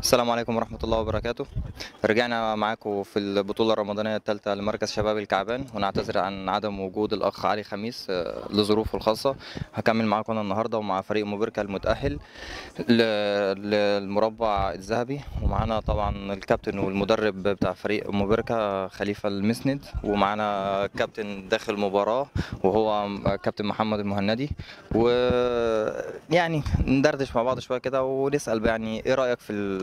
السلام عليكم ورحمة الله وبركاته. رجعنا معاكم في البطولة الرمضانية الثالثة لمركز شباب الكعبان، ونعتذر عن عدم وجود الأخ علي خميس لظروفه الخاصة. هكمل معاكم أنا النهاردة ومع فريق موبيركا المتأهل للمربع الذهبي، ومعانا طبعا الكابتن والمدرب بتاع فريق موبيركا خليفة المسند، ومعانا كابتن داخل المباراة وهو كابتن محمد المهندي. ويعني ندردش مع بعض شوية كده ونسأل يعني إيه رأيك في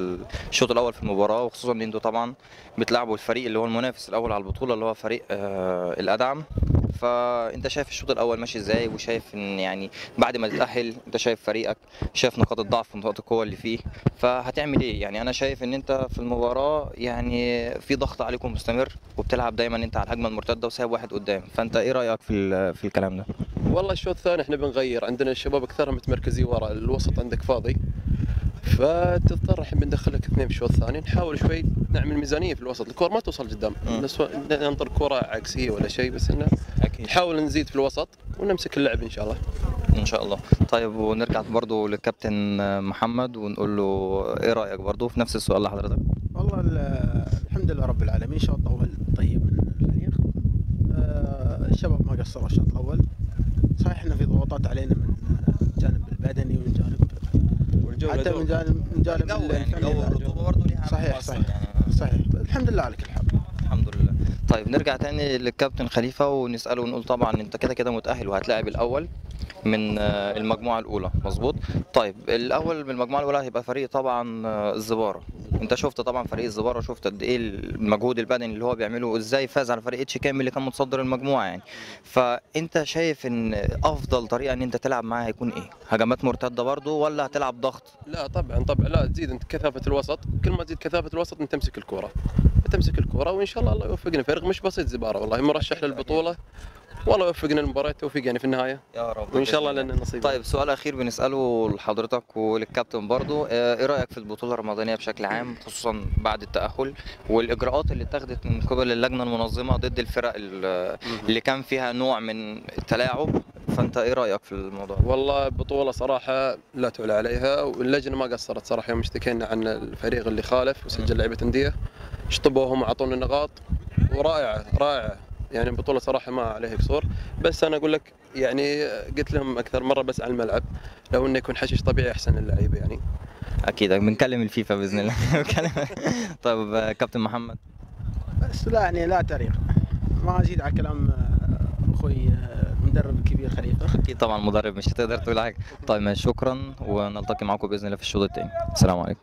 الشوط الاول في المباراه، وخصوصا ان انتوا طبعا بتلعبوا الفريق اللي هو المنافس الاول على البطوله اللي هو فريق الادعم. فانت شايف الشوط الاول ماشي ازاي؟ وشايف ان يعني بعد ما تتاهل انت شايف فريقك، شايف نقاط الضعف ونقاط القوه اللي فيه، فهتعمل ايه؟ يعني انا شايف ان انت في المباراه يعني في ضغط عليكم مستمر، وبتلعب دايما انت على الهجمه المرتده وسايب واحد قدام، فانت ايه رايك في الكلام ده؟ والله الشوط الثاني احنا بنغير، عندنا الشباب اكثرهم متمركزين ورا، الوسط عندك فاضي، فتضطر الحين بندخل لك اثنين في الشوط الثاني، نحاول شوي نعمل ميزانيه في الوسط، الكره ما توصل قدام، ننطر كره عكسيه ولا شيء، بس انه اكيد نحاول نزيد في الوسط ونمسك اللعب ان شاء الله. ان شاء الله. طيب ونرجع برضو للكابتن محمد ونقول له ايه رايك برضو في نفس السؤال لحضرتك؟ والله الحمد لله رب العالمين، شوط اول طيب من الفريق. الشباب ما قصروا الشوط الاول. صحيح انه في ضغوطات علينا من الجانب البدني ومن جانب حتى من جانب جو الرطوبه برضو ليها صحيح صحيح يعني. صحيح، الحمد لله على كل حال. الحمد لله. طيب نرجع تاني للكابتن خليفه ونساله ونقول طبعا انت كده كده متاهل وهتلاعب الاول من المجموعه الاولى، مظبوط؟ طيب الاول من المجموعه الاولى هيبقى فريق طبعا الزباره. انت شفت طبعا فريق الزباره، شفت قد ايه المجهود البدني اللي هو بيعمله، ازاي فاز على فريق اتش كام اللي كان متصدر المجموعه يعني. فانت شايف ان افضل طريقه ان انت تلعب معاه هيكون ايه؟ هجمات مرتده برضو ولا هتلعب ضغط؟ لا طبعا لا، تزيد انت كثافه الوسط، كل ما تزيد كثافه الوسط انت تمسك الكره، وان شاء الله الله يوفقنا. فريق مش بسيط زباره، والله مرشح للبطوله، والله يوفقنا المباراة التوفيق يعني في النهاية يا رب وإن شاء الله لنا نصيب. طيب سؤال أخير بنسأله لحضرتك وللكابتن برضو، إيه رأيك في البطولة الرمضانية بشكل عام، خصوصا بعد التأهل والإجراءات اللي اتخذت من قبل اللجنة المنظمة ضد الفرق اللي كان فيها نوع من التلاعب؟ فأنت إيه رأيك في الموضوع؟ والله بطولة صراحة لا تعلى عليها، واللجنة ما قصرت صراحة، يوم اشتكينا عن الفريق اللي خالف وسجل لعيبة أندية شطبوهم وأعطونا نقاط، ورائعة رائعة يعني البطولة صراحة ما عليها قصور. بس أنا أقول لك يعني قلت لهم أكثر مرة، بس على الملعب لو إنه يكون حشيش طبيعي أحسن للعيبة يعني. أكيد بنكلم الفيفا بإذن الله. طيب كابتن محمد. بس لا يعني لا تاريخ، ما ازيد على كلام اخوي المدرب الكبير خليفه. أكيد طبعا مدرب مش هتقدر تقول حاجة. طيب شكرا، ونلتقي معكم بإذن الله في الشوط الثاني. السلام عليكم.